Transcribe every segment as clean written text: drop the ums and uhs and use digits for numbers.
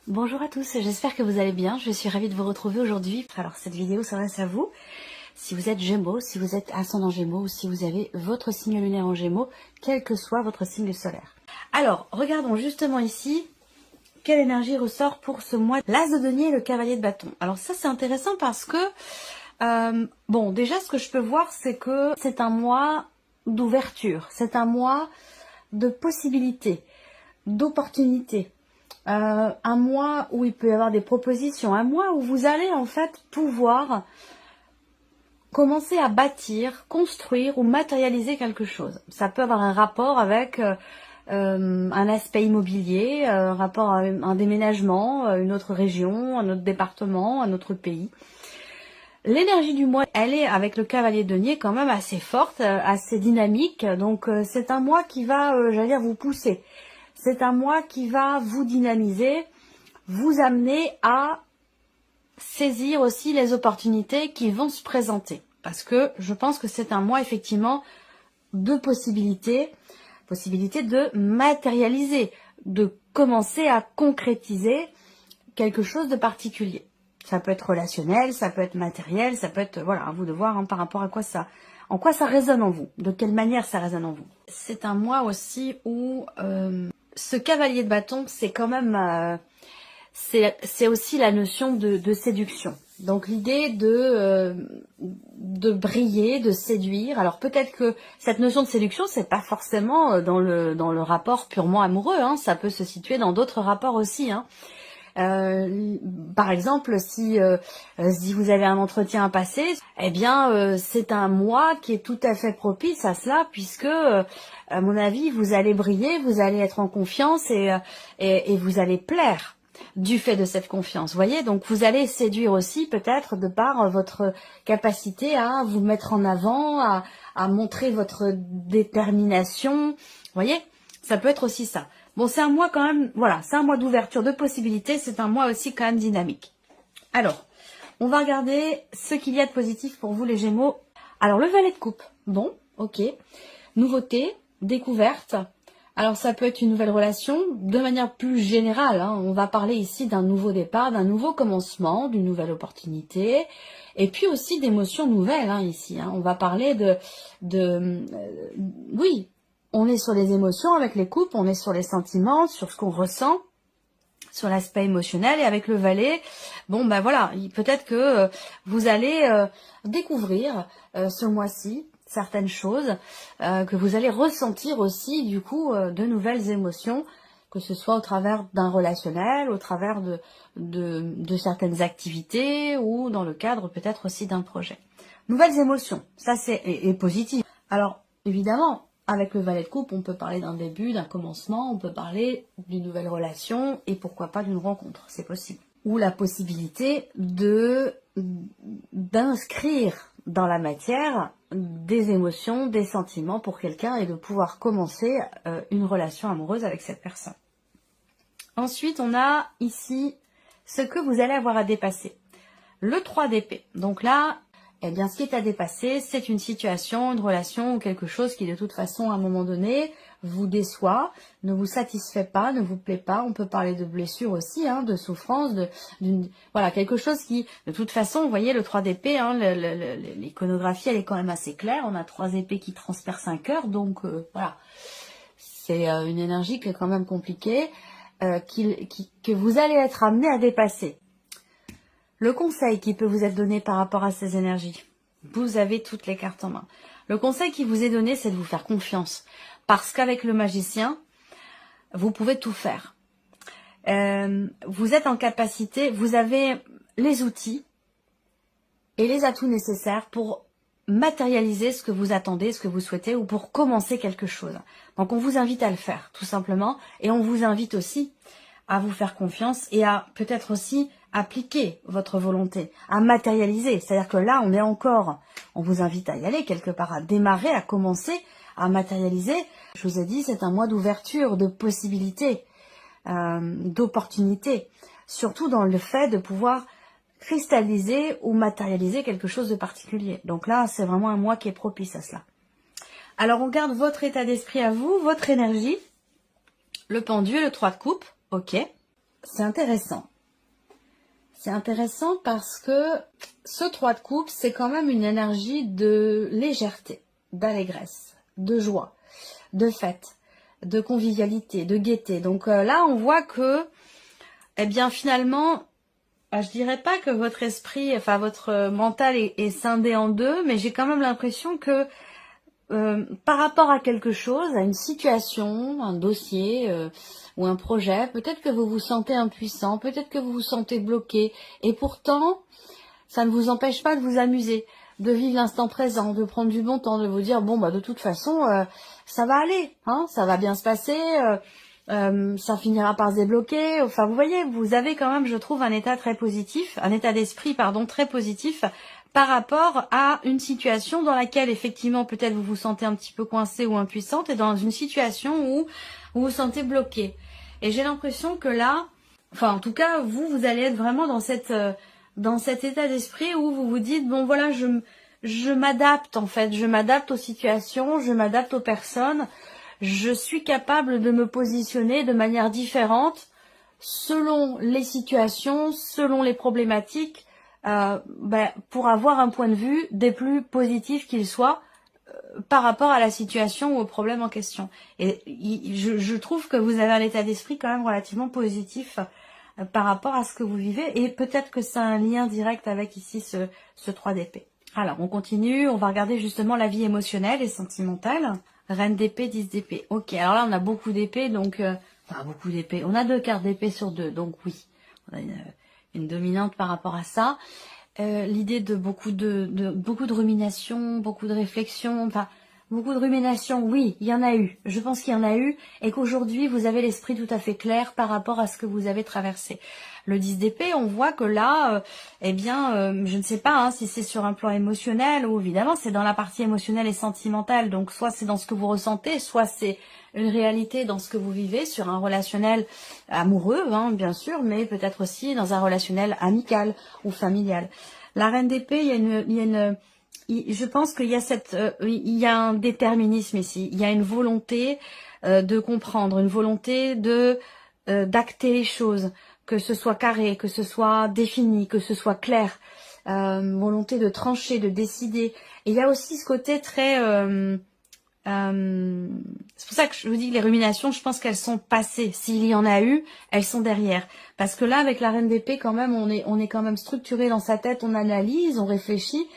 Bonjour à tous, j'espère que vous allez bien. Je suis ravie de vous retrouver aujourd'hui. Alors cette vidéo s'adresse à vous. Si vous êtes Gémeaux, si vous êtes ascendant Gémeaux ou si vous avez votre signe lunaire en Gémeaux, quel que soit votre signe solaire. Alors, regardons justement ici quelle énergie ressort pour ce mois. L'As de denier et le cavalier de bâton. Alors ça c'est intéressant parce que, bon déjà ce que je peux voir c'est que c'est un mois d'ouverture, c'est un mois de possibilités, d'opportunités. Un mois où il peut y avoir des propositions, un mois où vous allez en fait pouvoir commencer à bâtir, construire ou matérialiser quelque chose. Ça peut avoir un rapport avec un aspect immobilier, un rapport à un déménagement, une autre région, un autre département, un autre pays. L'énergie du mois, elle est avec le cavalier de denier quand même assez forte, assez dynamique. Donc c'est un mois qui va, j'allais dire, vous pousser. C'est un mois qui va vous dynamiser, vous amener à saisir aussi les opportunités qui vont se présenter. Parce que je pense que c'est un mois effectivement de possibilités de matérialiser, de commencer à concrétiser quelque chose de particulier. Ça peut être relationnel, ça peut être matériel, ça peut être, voilà, à vous de voir par rapport à quoi ça, en quoi ça résonne en vous, de quelle manière ça résonne en vous. C'est un mois aussi où ce cavalier de bâton, c'est quand même, c'est aussi la notion de séduction. Donc l'idée de briller, de séduire. Alors peut-être que cette notion de séduction, c'est pas forcément dans le rapport purement amoureux. Hein. Ça peut se situer dans d'autres rapports aussi. Hein. Par exemple, si vous avez un entretien à passer, eh bien, c'est un mois qui est tout à fait propice à cela, puisque, à mon avis, vous allez briller, vous allez être en confiance et vous allez plaire du fait de cette confiance. Vous voyez, donc vous allez séduire aussi peut-être de par votre capacité à vous mettre en avant, à montrer votre détermination. Vous voyez, ça peut être aussi ça. Bon, c'est un mois quand même, voilà, c'est un mois d'ouverture, de possibilités, c'est un mois aussi quand même dynamique. Alors, on va regarder ce qu'il y a de positif pour vous les Gémeaux. Alors, le valet de coupe, bon, ok. Nouveauté, découverte. Alors, ça peut être une nouvelle relation, de manière plus générale, hein. On va parler ici d'un nouveau départ, d'un nouveau commencement, d'une nouvelle opportunité, et puis aussi d'émotions nouvelles, hein, ici. Hein. On va parler oui, on est sur les émotions avec les couples, on est sur les sentiments, sur ce qu'on ressent, sur l'aspect émotionnel. Et avec le valet, bon ben voilà, peut-être que vous allez découvrir ce mois-ci certaines choses, que vous allez ressentir aussi du coup de nouvelles émotions, que ce soit au travers d'un relationnel, au travers de certaines activités ou dans le cadre peut-être aussi d'un projet. Nouvelles émotions, ça c'est et positif. Alors évidemment, avec le valet de coupe, on peut parler d'un début, d'un commencement, on peut parler d'une nouvelle relation et pourquoi pas d'une rencontre, c'est possible. Ou la possibilité d'inscrire dans la matière des émotions, des sentiments pour quelqu'un et de pouvoir commencer une relation amoureuse avec cette personne. Ensuite, on a ici ce que vous allez avoir à dépasser. Le 3 d'épée. Donc là, eh bien, ce qui est à dépasser, c'est une situation, une relation ou quelque chose qui, de toute façon, à un moment donné, vous déçoit, ne vous satisfait pas, ne vous plaît pas. On peut parler de blessure aussi, hein, de souffrance, voilà, quelque chose qui, de toute façon, vous voyez, le 3 d'épée, hein, l'iconographie, elle est quand même assez claire. On a 3 épées qui transpercent un cœur, donc voilà. C'est une énergie qui est quand même compliquée, que vous allez être amené à dépasser. Le conseil qui peut vous être donné par rapport à ces énergies, vous avez toutes les cartes en main. Le conseil qui vous est donné, c'est de vous faire confiance. Parce qu'avec le magicien, vous pouvez tout faire. Vous êtes en capacité, vous avez les outils et les atouts nécessaires pour matérialiser ce que vous attendez, ce que vous souhaitez ou pour commencer quelque chose. Donc on vous invite à le faire, tout simplement. Et on vous invite aussi à vous faire confiance et à peut-être aussi appliquer votre volonté, à matérialiser. C'est-à-dire que là, on vous invite à y aller quelque part, à démarrer, à commencer, à matérialiser. Je vous ai dit, c'est un mois d'ouverture, de possibilités, d'opportunités. Surtout dans le fait de pouvoir cristalliser ou matérialiser quelque chose de particulier. Donc là, c'est vraiment un mois qui est propice à cela. Alors, on garde votre état d'esprit à vous, votre énergie, le pendu, le 3 de coupe, ok. c'est intéressant. C'est intéressant parce que ce 3 de coupe, c'est quand même une énergie de légèreté, d'allégresse, de joie, de fête, de convivialité, de gaieté. Donc là, on voit que, eh bien finalement, je dirais pas que votre esprit, enfin votre mental est scindé en deux, mais j'ai quand même l'impression que par rapport à quelque chose, à une situation, un dossier ou un projet, peut-être que vous vous sentez impuissant, peut-être que vous vous sentez bloqué, et pourtant, ça ne vous empêche pas de vous amuser, de vivre l'instant présent, de prendre du bon temps, de vous dire, bon, bah de toute façon, ça va aller, hein, ça va bien se passer, ça finira par se débloquer. Enfin, vous voyez, vous avez quand même, je trouve, un état très positif, un état d'esprit, pardon, très positif par rapport à une situation dans laquelle, effectivement, peut-être vous vous sentez un petit peu coincé ou impuissante, et dans une situation où vous vous sentez bloqué. Et j'ai l'impression que là, enfin, en tout cas, vous allez être vraiment dans cet état d'esprit où vous vous dites, bon, voilà, je m'adapte, en fait, je m'adapte aux situations, je m'adapte aux personnes, je suis capable de me positionner de manière différente selon les situations, selon les problématiques, pour avoir un point de vue des plus positifs qu'il soit par rapport à la situation ou au problème en question. Et je trouve que vous avez un état d'esprit quand même relativement positif par rapport à ce que vous vivez, et peut-être que c'est un lien direct avec ici ce 3 d'épée. Alors, on continue, on va regarder justement la vie émotionnelle et sentimentale. Reine d'épée, 10 d'épée. Ok, alors là, on a beaucoup d'épées, donc... enfin, beaucoup d'épées. On a 2 cartes d'épée sur 2, donc oui. On a une dominante par rapport à ça. L'idée de beaucoup de rumination, beaucoup de réflexion, enfin... Beaucoup de rumination, oui, il y en a eu. Je pense qu'il y en a eu, et qu'aujourd'hui, vous avez l'esprit tout à fait clair par rapport à ce que vous avez traversé. Le 10 d'épée, on voit que là, je ne sais pas hein, si c'est sur un plan émotionnel, ou évidemment, c'est dans la partie émotionnelle et sentimentale. Donc, soit c'est dans ce que vous ressentez, soit c'est une réalité dans ce que vous vivez, sur un relationnel amoureux, hein, bien sûr, mais peut-être aussi dans un relationnel amical ou familial. La reine d'épée, je pense qu'il y a il y a un déterminisme ici. Il y a une volonté de comprendre, une volonté de d'acter les choses, que ce soit carré, que ce soit défini, que ce soit clair, volonté de trancher, de décider. Et il y a aussi ce côté très c'est pour ça que je vous dis que les ruminations, je pense qu'elles sont passées. S'il y en a eu, elles sont derrière. Parce que là, avec la reine d'épée, quand même, on est quand même structuré dans sa tête, on analyse, on réfléchit,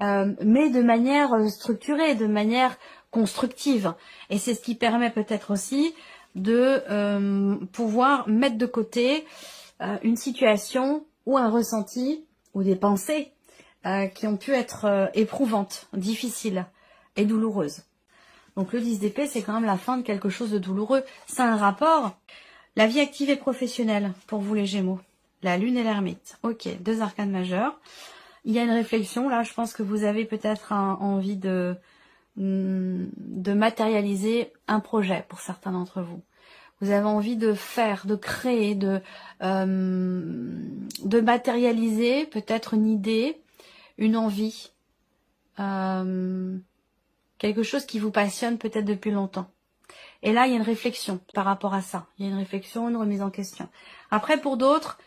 mais de manière structurée, de manière constructive. Et c'est ce qui permet peut-être aussi de pouvoir mettre de côté une situation ou un ressenti ou des pensées qui ont pu être éprouvantes, difficiles et douloureuses. Donc le 10 d'épée, c'est quand même la fin de quelque chose de douloureux. C'est un rapport. La vie active et professionnelle pour vous les Gémeaux. La lune et l'ermite. Ok, 2 arcanes majeures. Il y a une réflexion. Là, je pense que vous avez peut-être envie de matérialiser un projet pour certains d'entre vous. Vous avez envie de faire, de créer, de matérialiser peut-être une idée, une envie. Quelque chose qui vous passionne peut-être depuis longtemps. Et là, il y a une réflexion par rapport à ça. Il y a une réflexion, une remise en question. Après, pour d'autres,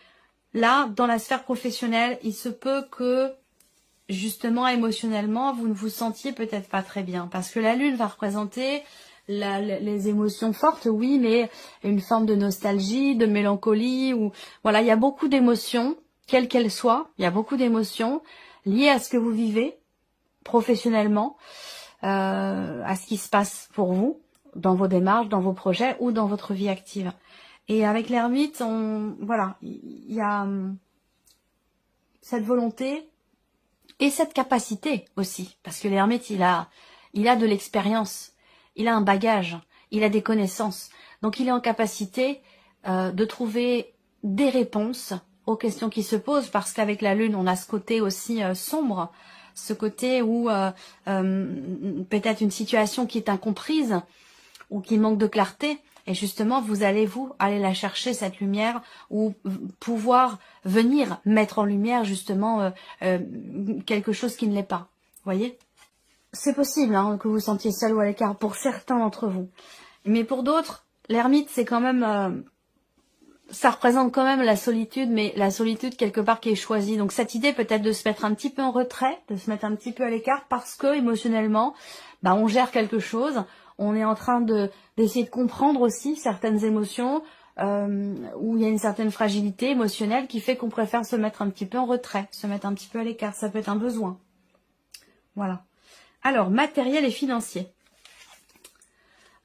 là, dans la sphère professionnelle, il se peut que, justement, émotionnellement, vous ne vous sentiez peut-être pas très bien. Parce que la lune va représenter les émotions fortes, oui, mais une forme de nostalgie, de mélancolie. Ou voilà, il y a beaucoup d'émotions, quelles qu'elles soient. Il y a beaucoup d'émotions liées à ce que vous vivez professionnellement. À ce qui se passe pour vous, dans vos démarches, dans vos projets ou dans votre vie active. Et avec l'ermite, voilà, il y a cette volonté et cette capacité aussi, parce que l'ermite, il a de l'expérience, il a un bagage, il a des connaissances, donc il est en capacité de trouver des réponses aux questions qui se posent, parce qu'avec la lune, on a ce côté aussi sombre, ce côté où peut-être une situation qui est incomprise ou qui manque de clarté, et justement vous allez aller la chercher, cette lumière, ou pouvoir venir mettre en lumière justement quelque chose qui ne l'est pas. Vous voyez, c'est possible hein, que vous vous sentiez seul ou à l'écart pour certains d'entre vous, mais pour d'autres, l'ermite c'est quand même ça représente quand même la solitude, mais la solitude quelque part qui est choisie. Donc cette idée peut-être de se mettre un petit peu en retrait, de se mettre un petit peu à l'écart parce que émotionnellement, bah, on gère quelque chose. On est en train d'essayer de comprendre aussi certaines émotions où il y a une certaine fragilité émotionnelle qui fait qu'on préfère se mettre un petit peu en retrait, se mettre un petit peu à l'écart. Ça peut être un besoin. Voilà. Alors, matériel et financier.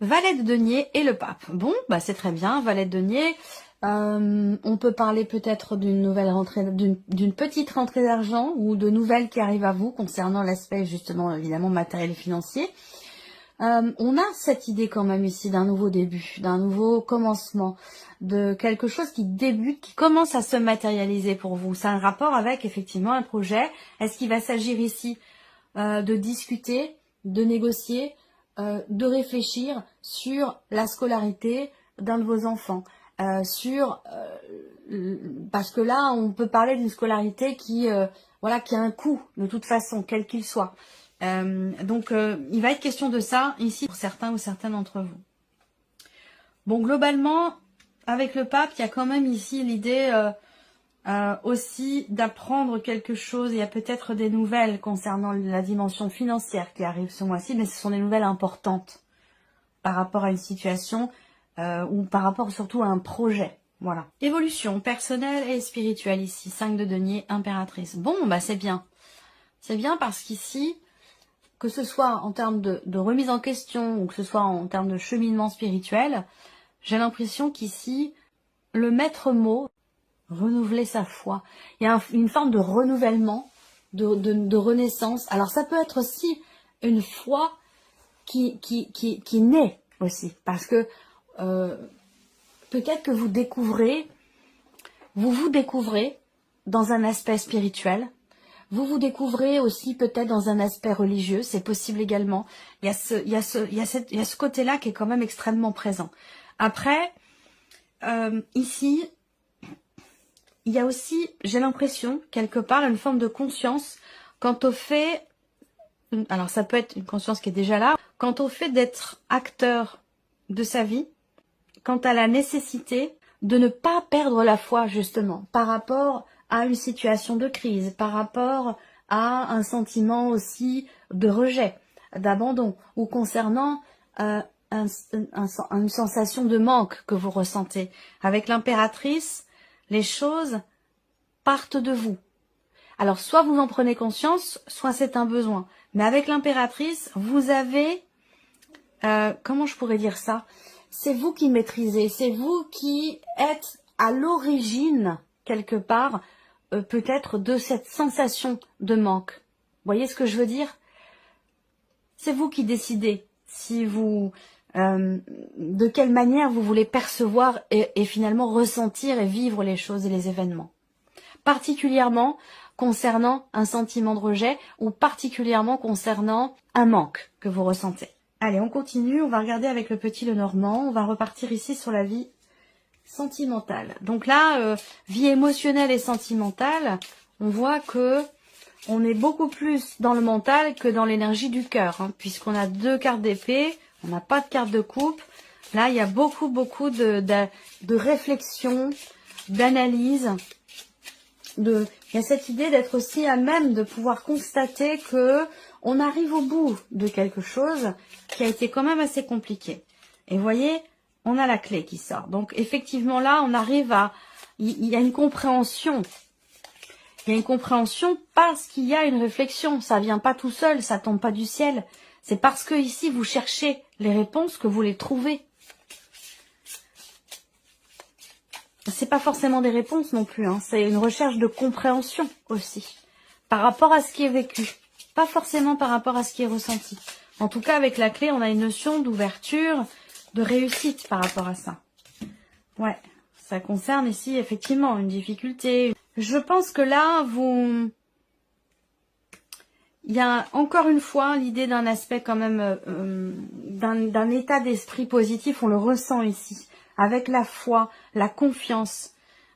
Valet de denier et le pape. Bon, bah c'est très bien, valet de denier. On peut parler peut-être d'une nouvelle rentrée, d'une petite rentrée d'argent ou de nouvelles qui arrivent à vous concernant l'aspect justement évidemment matériel et financier. On a cette idée quand même ici d'un nouveau début, d'un nouveau commencement, de quelque chose qui débute, qui commence à se matérialiser pour vous. C'est un rapport avec effectivement un projet. Est-ce qu'il va s'agir ici de discuter, de négocier, de réfléchir sur la scolarité d'un de vos enfants, parce que là on peut parler d'une scolarité qui voilà, qui a un coût de toute façon, quel qu'il soit. Donc il va être question de ça ici pour certains ou certaines d'entre vous. Bon, globalement, avec le pape, il y a quand même ici l'idée aussi d'apprendre quelque chose. Il y a peut-être des nouvelles concernant la dimension financière qui arrivent ce mois-ci, mais ce sont des nouvelles importantes par rapport à une situation ou par rapport surtout à un projet. Voilà. Évolution personnelle et spirituelle ici. 5 de denier, impératrice. Bon, bah c'est bien. C'est bien parce qu'ici, que ce soit en termes de remise en question ou que ce soit en termes de cheminement spirituel, j'ai l'impression qu'ici, le maître mot, renouveler sa foi. Il y a une forme de renouvellement, de renaissance. Alors ça peut être aussi une foi qui naît aussi. Parce que peut-être que vous vous découvrez dans un aspect spirituel. Vous découvrez aussi peut-être dans un aspect religieux, c'est possible également. Il y a ce côté-là qui est quand même extrêmement présent. Après, ici, il y a aussi, j'ai l'impression, quelque part, une forme de conscience quant au fait, alors ça peut être une conscience qui est déjà là, quant au fait d'être acteur de sa vie, quant à la nécessité de ne pas perdre la foi, justement, par rapport à une situation de crise, par rapport à un sentiment aussi de rejet, d'abandon, ou concernant une sensation de manque que vous ressentez. Avec l'impératrice, les choses partent de vous. Alors, soit vous en prenez conscience, soit c'est un besoin. Mais avec l'impératrice, vous avez... comment je pourrais dire ça ? C'est vous qui maîtrisez, c'est vous qui êtes à l'origine, quelque part, peut-être de cette sensation de manque. Vous voyez ce que je veux dire? C'est vous qui décidez si vous... de quelle manière vous voulez percevoir et finalement ressentir et vivre les choses et les événements. Particulièrement concernant un sentiment de rejet ou particulièrement concernant un manque que vous ressentez. Allez, on continue, on va regarder avec le petit Lenormand, on va repartir ici sur la vie sentimentale. Donc là, vie émotionnelle et sentimentale, on voit que on est beaucoup plus dans le mental que dans l'énergie du cœur, hein, puisqu'on a 2 cartes d'épée, on n'a pas de carte de coupe. Là, il y a beaucoup de réflexion, d'analyse. Il y a cette idée d'être aussi à même de pouvoir constater que on arrive au bout de quelque chose qui a été quand même assez compliqué. Et vous voyez, on a la clé qui sort. Donc effectivement là, on arrive à... Il y a une compréhension. Il y a une compréhension parce qu'il y a une réflexion. Ça vient pas tout seul, ça tombe pas du ciel. C'est parce que ici, vous cherchez les réponses que vous les trouvez. C'est pas forcément des réponses non plus, hein. C'est une recherche de compréhension aussi, par rapport à ce qui est vécu, pas forcément par rapport à ce qui est ressenti. En tout cas, avec la clé, on a une notion d'ouverture, de réussite par rapport à ça. Ouais, ça concerne ici effectivement une difficulté. Je pense que là, il y a encore une fois l'idée d'un aspect quand même, d'un état d'esprit positif, on le ressent ici. Avec la foi, la confiance,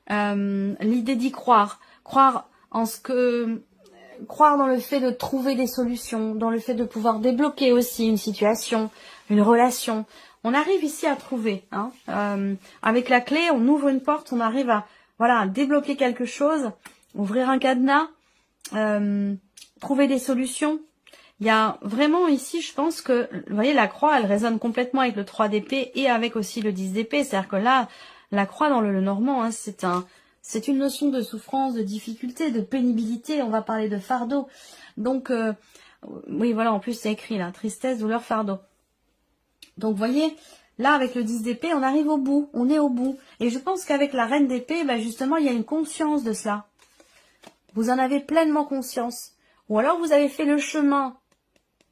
l'idée d'y croire, croire en ce que croire dans le fait de trouver des solutions, dans le fait de pouvoir débloquer aussi une situation, une relation. On arrive ici à trouver. Hein, avec la clé, on ouvre une porte, on arrive à, voilà, à débloquer quelque chose, ouvrir un cadenas, trouver des solutions. Il y a vraiment ici, je pense que, vous voyez, la croix, elle résonne complètement avec le 3 d'épée et avec aussi le 10 d'épée. C'est-à-dire que là, la croix dans le Normand, hein, c'est une notion de souffrance, de difficulté, de pénibilité. On va parler de fardeau. Donc, oui, voilà, en plus, c'est écrit là, tristesse, douleur, fardeau. Donc, vous voyez, là, avec le 10 d'épée, on arrive au bout, on est au bout. Et je pense qu'avec la reine d'épée, ben, justement, il y a une conscience de cela. Vous en avez pleinement conscience. Ou alors, vous avez fait le chemin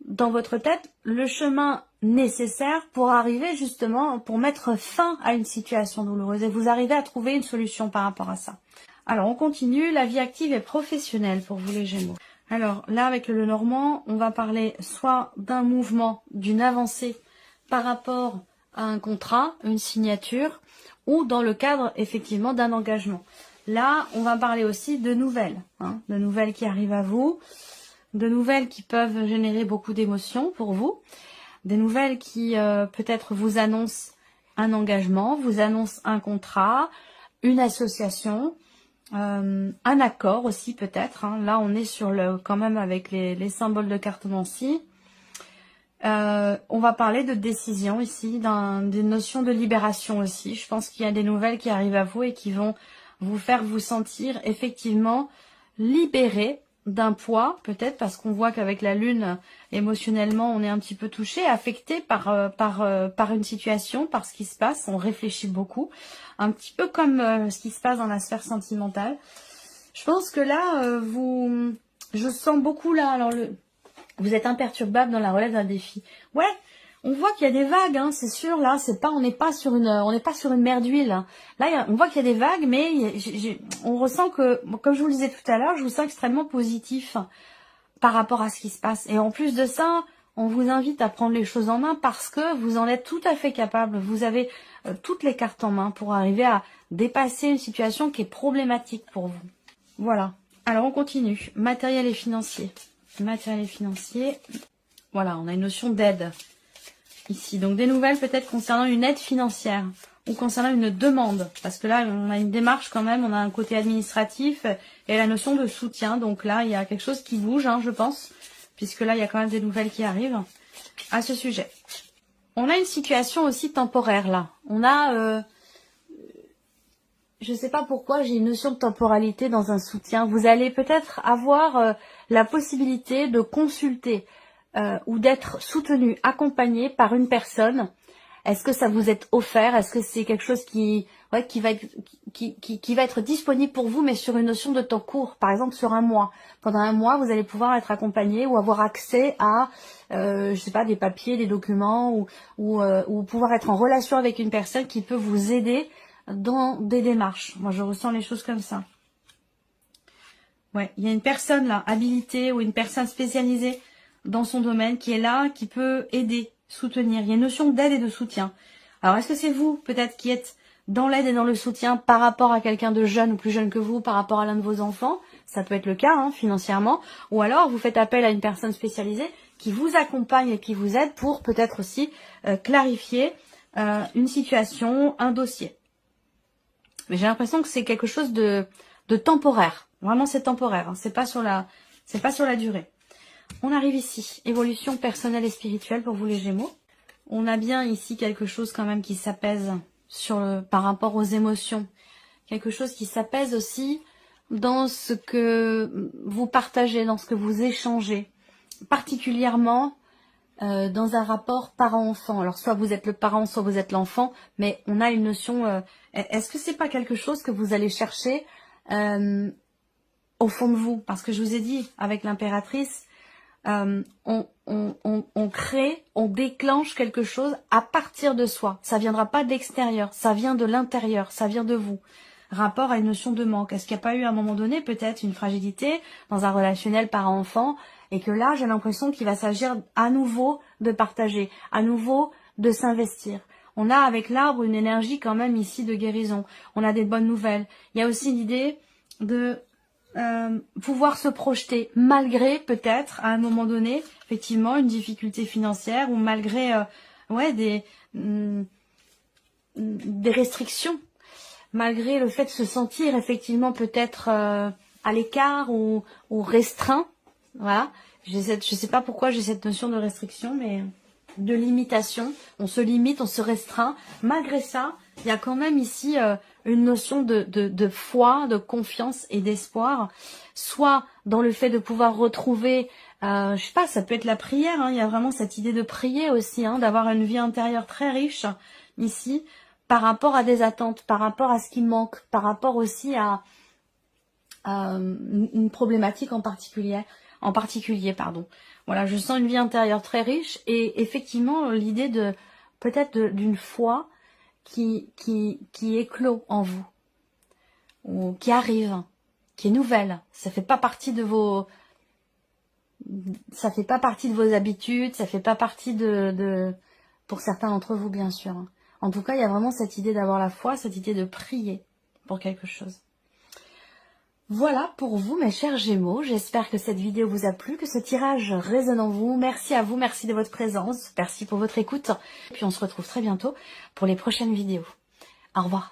dans votre tête, le chemin nécessaire pour arriver justement, pour mettre fin à une situation douloureuse. Et vous arrivez à trouver une solution par rapport à ça. Alors, on continue. La vie active et professionnelle pour vous les Gémeaux. Alors, là, avec le Normand, on va parler soit d'un mouvement, d'une avancée par rapport à un contrat, une signature, ou dans le cadre, effectivement, d'un engagement. Là, on va parler aussi de nouvelles, hein, de nouvelles qui arrivent à vous, de nouvelles qui peuvent générer beaucoup d'émotions pour vous, des nouvelles qui peut-être vous annoncent un engagement, vous annoncent un contrat, une association, un accord aussi peut-être. Hein. Là, on est sur quand même avec les symboles de cartomancie. On va parler de décision ici, d'une notion de libération aussi. Je pense qu'il y a des nouvelles qui arrivent à vous et qui vont vous faire vous sentir effectivement libéré d'un poids, peut-être parce qu'on voit qu'avec la lune, émotionnellement, on est un petit peu touché, affecté par une situation, par ce qui se passe. On réfléchit beaucoup, un petit peu comme ce qui se passe dans la sphère sentimentale. Je pense que là, je sens beaucoup là, alors vous êtes imperturbable dans la relève d'un défi. Ouais, on voit qu'il y a des vagues, hein, c'est sûr, là, on n'est pas sur une mer d'huile. Hein. Là, on voit qu'il y a des vagues, mais on ressent que, comme je vous le disais tout à l'heure, je vous sens extrêmement positif par rapport à ce qui se passe. Et en plus de ça, on vous invite à prendre les choses en main parce que vous en êtes tout à fait capable. Vous avez toutes les cartes en main pour arriver à dépasser une situation qui est problématique pour vous. Voilà. Alors, on continue. Matériel et financier. Matériel et financier. Voilà, on a une notion d'aide. Ici, donc des nouvelles peut-être concernant une aide financière ou concernant une demande, parce que là on a une démarche quand même, on a un côté administratif et la notion de soutien, donc là il y a quelque chose qui bouge, hein, je pense, puisque là il y a quand même des nouvelles qui arrivent à ce sujet. On a une situation aussi temporaire là, on a, je sais pas pourquoi j'ai une notion de temporalité dans un soutien, vous allez peut-être avoir la possibilité de consulter ou d'être soutenu, accompagné par une personne. Est-ce que ça vous est offert? Est-ce que c'est quelque chose qui va être disponible pour vous, mais sur une notion de temps court, par exemple sur un mois. Pendant un mois, vous allez pouvoir être accompagné ou avoir accès à, je sais pas, des papiers, des documents, ou pouvoir être en relation avec une personne qui peut vous aider dans des démarches. Moi, je ressens les choses comme ça. Ouais, il y a une personne là, habilitée ou une personne spécialisée dans son domaine qui est là, qui peut aider, soutenir. Il y a une notion d'aide et de soutien. Alors, est-ce que c'est vous, peut-être, qui êtes dans l'aide et dans le soutien par rapport à quelqu'un de jeune ou plus jeune que vous, par rapport à l'un de vos enfants? Ça peut être le cas, hein, financièrement. Ou alors, vous faites appel à une personne spécialisée qui vous accompagne et qui vous aide pour peut-être aussi clarifier une situation, un dossier. Mais j'ai l'impression que c'est quelque chose de temporaire. Vraiment, c'est temporaire. Hein. C'est pas sur la durée. On arrive ici, évolution personnelle et spirituelle pour vous les Gémeaux. On a bien ici quelque chose quand même qui s'apaise par rapport aux émotions. Quelque chose qui s'apaise aussi dans ce que vous partagez, dans ce que vous échangez. Particulièrement dans un rapport parent-enfant. Alors soit vous êtes le parent, soit vous êtes l'enfant, mais on a une notion... Est-ce que c'est pas quelque chose que vous allez chercher au fond de vous? Parce que je vous ai dit, avec l'impératrice, on crée, on déclenche quelque chose à partir de soi. Ça viendra pas de l'extérieur, ça vient de l'intérieur, ça vient de vous. Rapport à une notion de manque. Est-ce qu'il n'y a pas eu à un moment donné peut-être une fragilité dans un relationnel parent-enfant et que là j'ai l'impression qu'il va s'agir à nouveau de partager, à nouveau de s'investir. On a avec l'arbre une énergie quand même ici de guérison. On a des bonnes nouvelles. Il y a aussi l'idée de pouvoir se projeter malgré peut-être à un moment donné effectivement une difficulté financière ou malgré des restrictions, malgré le fait de se sentir effectivement peut-être à l'écart ou restreint. Voilà, je sais pas pourquoi j'ai cette notion de restriction, mais de limitation. On se limite, on se restreint. Malgré ça, il y a quand même ici une notion de foi, de confiance et d'espoir, soit dans le fait de pouvoir retrouver, je sais pas, ça peut être la prière, hein, il y a vraiment cette idée de prier aussi, hein, d'avoir une vie intérieure très riche ici, par rapport à des attentes, par rapport à ce qui manque, par rapport aussi à une problématique en particulier, pardon. Voilà, je sens une vie intérieure très riche et effectivement l'idée de peut-être d'une foi qui éclot en vous, ou qui arrive, qui est nouvelle. Ça fait pas partie de vos habitudes, ça fait pas partie pour certains d'entre vous bien sûr. En tout cas, il y a vraiment cette idée d'avoir la foi, cette idée de prier pour quelque chose. Voilà pour vous mes chers Gémeaux, j'espère que cette vidéo vous a plu, que ce tirage résonne en vous. Merci à vous, merci de votre présence, merci pour votre écoute. Et puis on se retrouve très bientôt pour les prochaines vidéos. Au revoir.